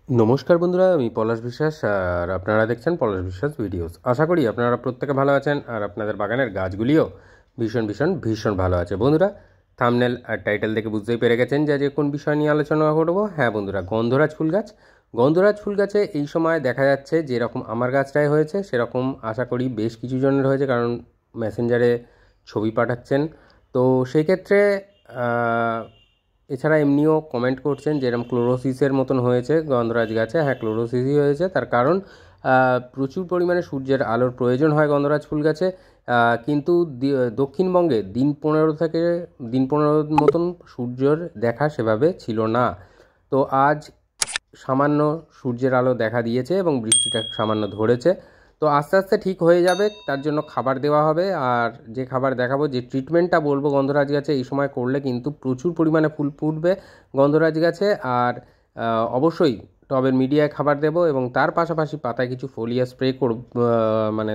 নমস্কার বন্ধুরা, আমি পলাশ বিশ্বাস আর আপনারা দেখছেন পলাশ বিশ্বাস ভিডিওস। আশা করি আপনারা প্রত্যেকে ভালো আছেন আর আপনাদের বাগানের গাছগুলিও ভীষণ ভীষণ ভীষণ ভালো আছে। বন্ধুরা, থাম্বনেল আর টাইটেল দেখে বুঝতেই পেরে গেছেন যে কোন বিষয় নিয়ে আলোচনা করবো। হ্যাঁ বন্ধুরা, গন্ধরাজ ফুল গাছ। গন্ধরাজ ফুল গাছে এই সময় দেখা যাচ্ছে যেরকম আমার গাছটাই হয়েছে সেরকম আশা করি বেশ কিছু জনের হয়েছে, কারণ মেসেঞ্জারে ছবি পাঠাচ্ছেন। তো সেই ক্ষেত্রে এছাড়া এমনিও কমেন্ট করছেন যেরকম ক্লোরোসিসের মতন হয়েছে গন্ধরাজ গাছে। হ্যাঁ, ক্লোরোসিসই হয়েছে, তার কারণ প্রচুর পরিমাণে সূর্যের আলোর প্রয়োজন হয় গন্ধরাজ ফুল গাছে। কিন্তু দক্ষিণবঙ্গে দিন 15 মতন সূর্যের দেখা সেভাবে ছিল না। তো আজ সামান্য সূর্যের আলো দেখা দিয়েছে এবং বৃষ্টিটা সামান্য ধরেছে। তো আস্তে আস্তে ঠিক হয়ে যাবে, তার জন্য খাবার দেওয়া হবে। আর যে খাবার দেখাবো, যে ট্রিটমেন্টটা বলবো গন্ধরাজ গাছে এই সময় করলে কিন্তু প্রচুর পরিমাণে ফুল ফুটবে গন্ধরাজ গাছে। আর অবশ্যই টবের মিডিয়ায় খাবার দেবো এবং তার পাশাপাশি পাতায় কিছু ফোলিয়া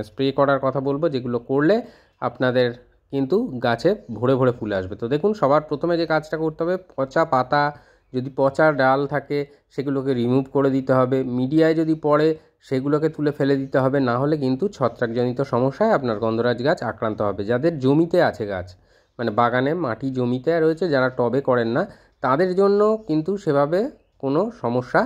স্প্রে করার কথা বলবো, যেগুলো করলে আপনাদের কিন্তু গাছে ভরে ভরে ফুল আসবে। তো দেখুন, সবার প্রথমে যে কাজটা করতে হবে, পচা পাতা যদি পচা ডাল থাকে সেগুলোকে রিমুভ করে দিতে হবে। মিডিয়ায় যদি পড়ে সেগুলোকে তুলে ফেলে দিতে হবে, না হলে কিন্তু ছত্রাকজনিত সমস্যায় আপনার গন্ধরাজ গাছ আক্রান্ত হবে। যাদের জমিতে আছে গাছ, মানে বাগানে মাটি জমিতে রয়েছে, যারা টবে করেন না, তাদের জন্য কিন্তু সেভাবে কোনো সমস্যা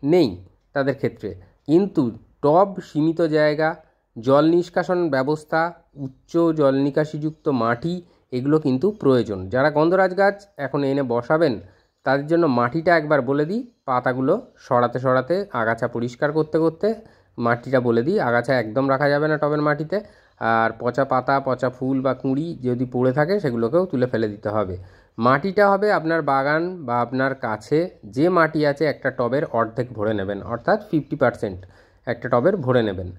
নেই তাদের ক্ষেত্রে। কিন্তু টব সীমিত জায়গা, জল নিষ্কাশন ব্যবস্থা, উচ্চ জল নিকাশিযুক্ত মাটি, এগুলো কিন্তু প্রয়োজন। যারা গন্ধরাজ গাছ এখন এনে বসাবেন তাদের জন্য মাটিটা একবার বলে দিই, পাতাগুলো সরাতে সরাতে আগাছা পরিষ্কার করতে করতে মাটিটা বলে দিই। আগাছা একদম রাখা যাবে না টবের মাটিতে। আর পচা পাতা, পচা ফুল বা কুঁড়ি যদি পড়ে থাকে সেগুলোকেও তুলে ফেলে দিতে হবে। মাটিটা হবে আপনার বাগান বা আপনার কাছে যে মাটি আছে একটা টবের অর্ধেক ভরে নেবেন, অর্থাৎ 50% একটা টবের ভরে নেবেন।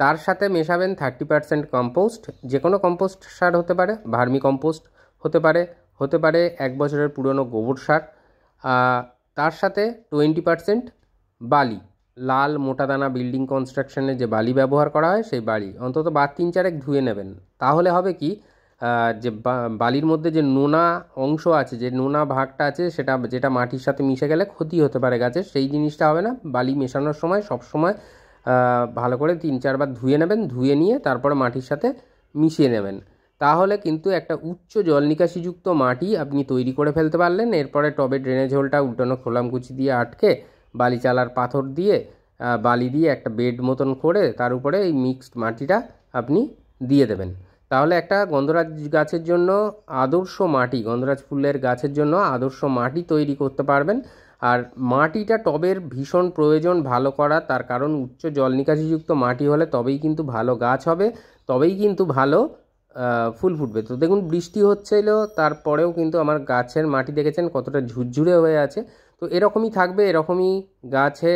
তার সাথে মেশাবেন 30% কম্পোস্ট। যে কোনো কম্পোস্ট সার হতে পারে, ভার্মি কম্পোস্ট হতে পারে 1 বছরের পুরনো গোবর সার। তার সাথে 20% বালি, লাল মোটাদানা বিল্ডিং কনস্ট্রাকশনে যে বালি ব্যবহার করা হয় সেই বালি অন্তত 3-4 ধুয়ে নেবেন। তাহলে হবে কি, যে বালির মধ্যে যে নোনা অংশ আছে, যে নোনা ভাগটা আছে, যেটা মাটির সাথে মিশে গেলে ক্ষতি হতে পারে গাছের, সেই জিনিসটা হবে না। বালি মেশানোর সময় সব সময় ভালো করে 3-4 বার ধুয়ে নেবেন। ধুয়ে নিয়ে তারপরে মাটির সাথে মিশিয়ে নেবেন। তাহলে কিন্তু একটা উচ্চ জল নিকাশিযুক্ত মাটি আপনি তৈরি করে ফেলতে পারলেন। এরপরে টবে ড্রেনেজ হোলটা উল্টানো খোলামকুচি দিয়ে আটকে বালি চালার পাথর দিয়ে বালি দিয়ে একটা বেড মতন করে তার উপরে এই মিক্সড মাটিটা আপনি দিয়ে দেবেন। তাহলে একটা গন্ধরাজ গাছের জন্য আদর্শ মাটি, গন্ধরাজ ফুলের গাছের জন্য আদর্শ মাটি তৈরি করতে পারবেন। আর মাটিটা টবের ভীষণ প্রয়োজন ভালো করা, তার কারণ উচ্চ জল নিকাশিযুক্ত মাটি হলে তবেই কিন্তু ভালো গাছ হবে, তবেই কিন্তু ভালো ফুল ফুটবে। তো দেখুন, বৃষ্টি হচ্ছিল তারপরেও কিন্তু আমার গাছের মাটি দেখেছেন কতটা ঝুরঝুরে হয়ে আছে। তো এরকমই থাকবে, এরকমই গাছে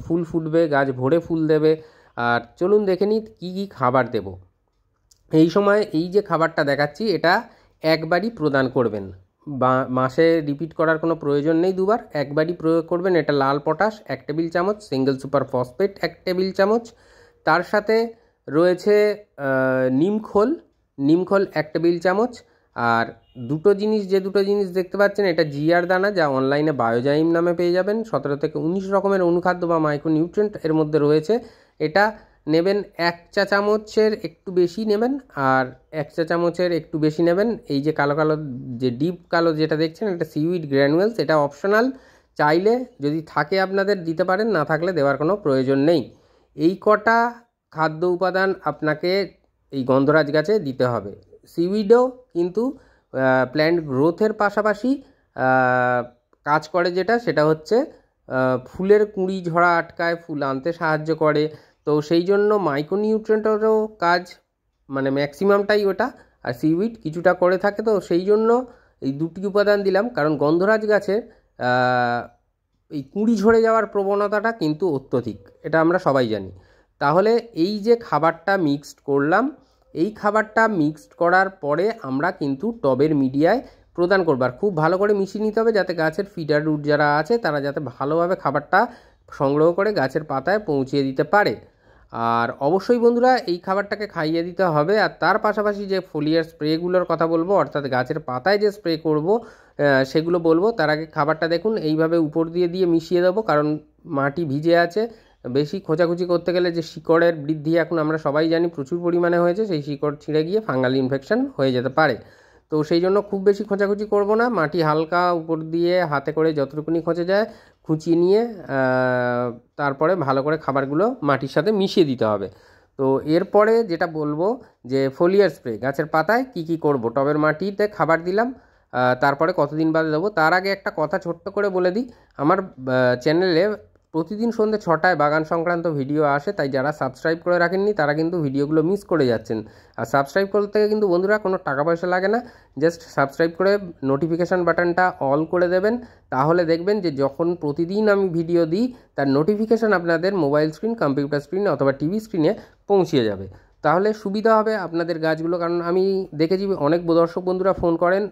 ফুল ফুটবে, গাছ ভরে ফুল দেবে। আর চলুন দেখে নিই কী কী খাবার দেব। এই সময় এই যে খাবারটা দেখাচ্ছি এটা একবারই প্রদান করবেন, বা মাসে রিপিট করার কোনো প্রয়োজন নেই দুবার, একবারই প্রয়োগ করবেন। এটা লাল পটাশ 1 টেবিল চামচ, সিঙ্গেল সুপার ফসফেট 1 টেবিল চামচ, তার সাথে রয়েছে নিমখোল 1 টেবিল চামচ। আর যে দুটো জিনিস দেখতে পাচ্ছেন, এটা জিআর দানা, যা অনলাইনে বায়োজাইম নামে পেয়ে যাবেন। 17 থেকে 19 রকমের অনুখাদ্য বা মাইক্রোনিউট্রিয়েন্ট এর মধ্যে রয়েছে। এটা নেবেন 1 চা চামচের একটু বেশি নেবেন, আর 1 চা চামচের একটু বেশি নেবেন। এই যে কালো কালো, যে ডিপ কালো যেটা দেখছেন, এটা সিউইড গ্র্যানুয়েলস, এটা অপশনাল। চাইলে যদি থাকে আপনাদের দিতে পারেন, না থাকলে দেওয়ার কোনো প্রয়োজন নেই। এই কটা খাদ্য উপাদান আপনাকে এই গন্ধরাজ গাছে দিতে হবে। সিউইডও কিন্তু প্ল্যান্ট গ্রোথের পাশাপাশি কাজ করে, সেটা হচ্ছে ফুলের কুঁড়ি ঝরা আটকায়, ফুল আনতে সাহায্য করে। তো সেই জন্য মাইক্রোনিউট্রিয়েন্টেরও কাজ, মানে ম্যাক্সিমামটাই ওটা, আর সিউইড কিছুটা করে থাকে। তো সেই জন্য এই দুটি উপাদান দিলাম, কারণ গন্ধরাজ গাছে এই কুঁড়ি ঝরে যাওয়ার প্রবণতাটা কিন্তু অত্যধিক, এটা আমরা সবাই জানি। তাহলে এই যে খাবারটা মিক্সড করলাম, এই খাবারটা মিক্সড করার পরে আমরা কিন্তু টবের মিডিয়ায় প্রদান করব। আর খুব ভালো করে মিশিয়ে নিতে হবে, যাতে গাছের ফিডার রুট যারা আছে তারা যাতে ভালোভাবে খাবারটা সংগ্রহ করে গাছের পাতায় পৌঁছিয়ে দিতে পারে। আর অবশ্যই বন্ধুরা, এই খাবারটাকে খাইয়ে দিতে হবে। আর তার পাশাপাশি যে ফোলিয়ার স্প্রেগুলোর কথা বলবো, অর্থাৎ গাছের পাতায় যে স্প্রে করব সেগুলো বলবো। তার আগে খাবারটা দেখুন, এইভাবে উপর দিয়ে মিশিয়ে দেবো, কারণ মাটি ভিজে আছে, বেশি খোঁচাখুচি করতে গেলে যে শিকড়ের বৃদ্ধি এখন আমরা সবাই জানি প্রচুর পরিমাণে হয়েছে, সেই শিকড় ছিঁড়ে গিয়ে ফাঙ্গাল ইনফেকশন হয়ে যেতে পারে। তো সেই জন্য খুব বেশি খোঁচাখুচি করব না, মাটি হালকা উপর দিয়ে হাতে করে যতটুকুনি খোঁচে যায় খুঁচিয়ে নিয়ে তারপরে ভালো করে খাবারগুলো মাটির সাথে মিশিয়ে দিতে হবে। তো এরপরে যেটা বলবো যে ফোলিয়ার স্প্রে, গাছের পাতায় কি কি করব, টবের মাটিতে খাবার দিলাম, তারপরে কতদিন বাদে দেবো। তার আগে একটা কথা ছোট্ট করে বলে দিই, আমার চ্যানেলে প্রতিদিন সন্ধ্যে 6টায় বাগান সংক্রান্ত ভিডিও আসে, তাই যারা সাবস্ক্রাইব করে রাখেননি তারা কিন্তু ভিডিওগুলো মিস করে যাচ্ছেন। আর সাবস্ক্রাইব করতে কিন্তু বন্ধুরা কোনো টাকা পয়সা লাগে না, জাস্ট সাবস্ক্রাইব করে নোটিফিকেশান বাটনটা অল করে দেবেন, তাহলে দেখবেন যে যখন প্রতিদিন আমি ভিডিও দিই তার নোটিফিকেশান আপনাদের মোবাইল স্ক্রিন, কম্পিউটার স্ক্রিন অথবা টিভি স্ক্রিনে পৌঁছে যাবে। তাহলে সুবিধা হবে আপনাদের গাছগুলো, কারণ আমি দেখেছি অনেক দর্শক বন্ধুরা ফোন করেন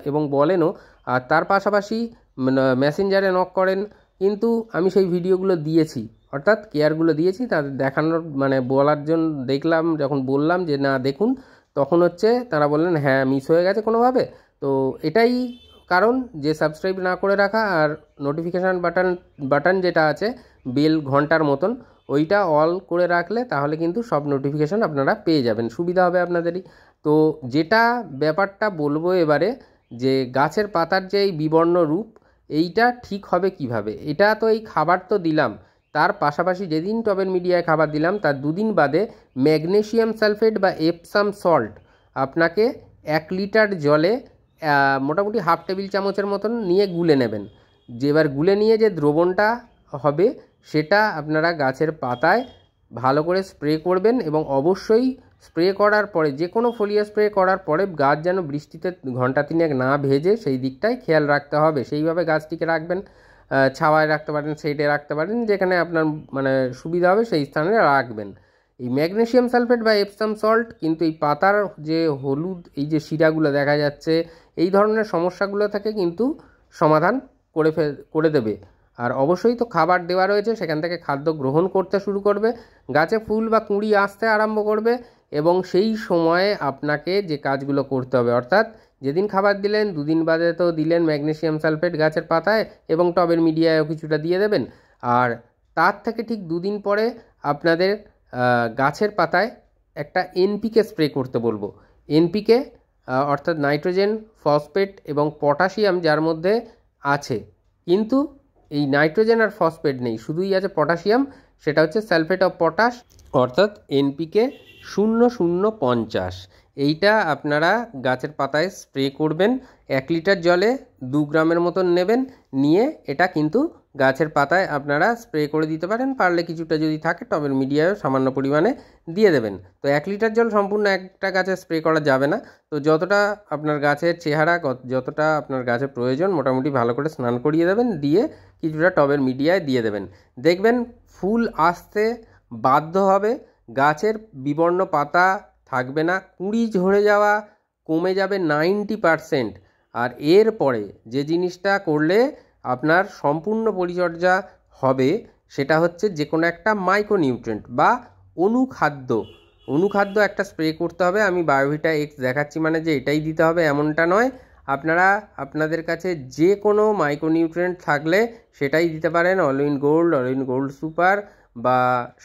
এবং বলেনও, আর তার পাশাপাশি মেসেঞ্জারে নক করেন, কিন্তু আমি সেই ভিডিওগুলো দিয়েছি, অর্থাৎ কেয়ারগুলো দিয়েছি তাদের দেখানোর বলার জন্য, দেখলাম যখন বললাম যে না দেখুন, তখন হচ্ছে তারা বললেন হ্যাঁ মিস হয়ে গেছে কোনোভাবে। তো এটাই কারণ যে সাবস্ক্রাইব না করে রাখা, আর নোটিফিকেশান বাটন যেটা আছে বেল ঘন্টার মতন, ওইটা অল করে রাখলে তাহলে কিন্তু সব নোটিফিকেশান আপনারা পেয়ে যাবেন, সুবিধা হবে আপনাদেরই। তো যেটা ব্যাপারটা বলবো এবারে, যে গাছের পাতার যে এই বিবর্ণ রূপ, এইটা ঠিক হবে কিভাবে। এটা তো এই খাবার তো দিলাম, তার পাশাপাশি যেদিন টবের মিডিয়ায় খাবার দিলাম তার দুদিন বাদে ম্যাগনেসিয়াম সালফেট বা এপসাম সল্ট আপনাকে 1 লিটার জলে মোটামুটি হাফ টেবিল চামচের মতন নিয়ে গুলে নেবেন। যে এবার গুলে নিয়ে যে দ্রবণটা হবে সেটা আপনারা গাছের পাতায় ভালো করে স্প্রে করবেন, এবং অবশ্যই স্প্রে করার পরে, যে কোনো ফোলিয়া স্প্রে করার পরে গাছ যেন বৃষ্টিতে ঘন্টা 3 না ভেজে সেই দিকটাই খেয়াল রাখতে হবে। সেইভাবে গাছটিকে রাখবেন, ছাওয়ায় রাখতে পারেন, সাইডে রাখতে পারেন, যেখানে আপনার সুবিধা হবে সেই স্থানে রাখবেন। এই ম্যাগনেসিয়াম সালফেট বা এপসাম সল্ট কিন্তু এই পাতার যে হলুদ এই যে শিরাগুলো দেখা যাচ্ছে, এই ধরনের সমস্যাগুলো থেকে কিন্তু সমাধান করে দেবে। আর অবশ্যই তো খাবার দেওয়া রয়েছে, সেখান থেকে খাদ্য গ্রহণ করতে শুরু করবে, গাছে ফুল বা কুঁড়ি আসতে আরম্ভ করবে, এবং সেই সময়ে আপনাকে যে কাজগুলো করতে হবে, অর্থাৎ যেদিন খাবার দিলেন 2 দিন বাদে তো দিলেন ম্যাগনেসিয়াম সালফেট গাছের পাতায়, এবং টবের মিডিয়ায়ও কিছুটা দিয়ে দেবেন। আর তার থেকে ঠিক 2 দিন পরে আপনাদের গাছের পাতায় একটা এনপিকে স্প্রে করতে বলবো। এনপিকে অর্থাৎ নাইট্রোজেন, ফসফেট এবং পটাশিয়াম যার মধ্যে আছে, কিন্তু এই নাইট্রোজেন আর ফসফেট নেই, শুধুই আছে পটাশিয়াম, সেটা হচ্ছে সালফেট অফ পটাশ, অর্থাৎ এনপিকে 0050। এইটা আপনারা গাছের পাতায় স্প্রে করবেন। 1 লিটার জলে 2 গ্রামের মতন নেবেন, নিয়ে এটা কিন্তু গাছের পাতায় আপনারা স্প্রে করে দিতে পারেন, পারলে কিছুটা যদি থাকে টবের মিডিয়ায় সামান্য পরিমাণে দিয়ে দেবেন। তো 1 লিটার জল সম্পূর্ণ একটা গাছে স্প্রে করা যাবে না, তো যতটা আপনার গাছের চেহারা, যতটা আপনার গাছের প্রয়োজন মোটামুটি ভালো করে স্নান করিয়ে দেবেন, দিয়ে কিছুটা টবের মিডিয়ায় দিয়ে দেবেন। দেখবেন ফুল আসতে বাধ্য হবে, গাছের বিবর্ণ পাতা থাকবে না, কুঁড়ি ঝরে যাওয়া কমে যাবে 90%। আর এরপরে যে জিনিসটা করলে আপনার সম্পূর্ণ পরিচর্যা হবে সেটা হচ্ছে যে কোনো একটা মাইক্রোনিউট্রিয়েন্ট বা অনুখাদ্য একটা স্প্রে করতে হবে। আমি বায়োভিটা এক্স দেখাচ্ছি মানে যে এটাই দিতে হবে এমনটা নয়, আপনারা আপনাদের কাছে যে কোনো মাইক্রোনিউট্রিয়েন্ট থাকলে সেটাই দিতে পারেন। অলিন গোল্ড সুপার বা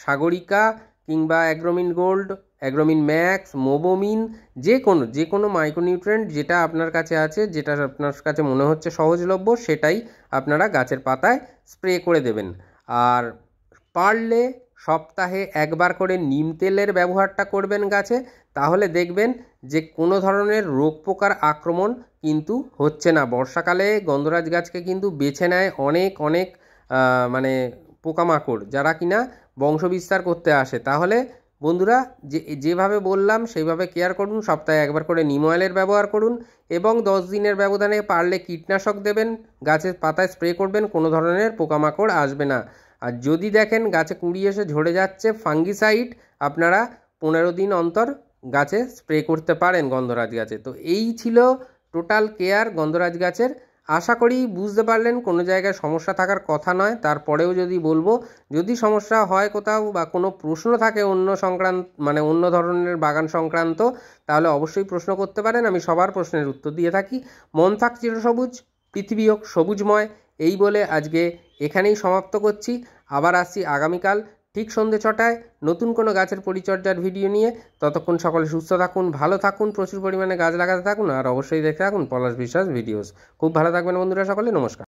সাগরিকা, কিংবা অ্যাগ্রোমিন গোল্ড, অ্যাগ্রোমিন ম্যাক্স, মোবোমিন, যে কোনো মাইক্রোনিউট্রিয়েন্ট যেটা আপনার কাছে আছে, যেটা আপনার কাছে মনে হচ্ছে সহজলভ্য, সেটাই আপনারা গাছের পাতায় স্প্রে করে দেবেন। আর পারলে সপ্তাহে 1 বার করে নিম তেলের ব্যবহারটা করবেন গাছে, তাহলে দেখবেন যে কোনো ধরনের রোগ পোকার আক্রমণ কিন্তু হচ্ছে না। বর্ষাকালে গন্ধরাজ গাছকে কিন্তু বেছে নেয় অনেক পোকামাকড়, যারা কিনা বংশবিস্তার করতে আসে। তাহলে বন্ধুরা যেভাবে বললাম সেইভাবে কেয়ার করুন, সপ্তাহে 1 বার করে নিম অয়েলের ব্যবহার করুন, এবং 10 দিনের ব্যবধানে পারলে কীটনাশক দেবেন, গাছের পাতায় স্প্রে করবেন, কোনো ধরনের পোকামাকড় আসবে না। আর যদি দেখেন গাছে কুঁড়ি এসে ঝরে যাচ্ছে, ফাঙ্গিসাইড আপনারা 15 দিন অন্তর গাছে স্প্রে করতে পারেন গন্ধরাজ গাছে। তো এই ছিল টোটাল কেয়ার গন্ধরাজ গাছের। আশা করি বুঝতে পারলেন, কোনো জায়গায় সমস্যা থাকার কথা নয়, তারপরেও যদি বলবো, যদি সমস্যা হয় কোথাও বা কোনো প্রশ্ন থাকে অন্য ধরনের বাগান সংক্রান্ত, তাহলে অবশ্যই প্রশ্ন করতে পারেন, আমি সবার প্রশ্নের উত্তর দিয়ে থাকি। মন থাক চিরসবুজ, পৃথিবী হোক সবুজময়, এই বলে আজকে এখানেই সমাপ্ত করছি। আবার আসছি আগামীকাল ঠিক সন্ধ্যে 6টায় নতুন কোনো গাছের পরিচর্যার ভিডিও নিয়ে। ততক্ষণ সকলে সুস্থ থাকুন, ভালো থাকুন, প্রচুর পরিমাণে গাছ লাগাতে থাকুন, আর অবশ্যই দেখতে থাকুন পলাশ বিশ্বাস ভিডিওস। খুব ভালো থাকবেন বন্ধুরা সকলে, নমস্কার।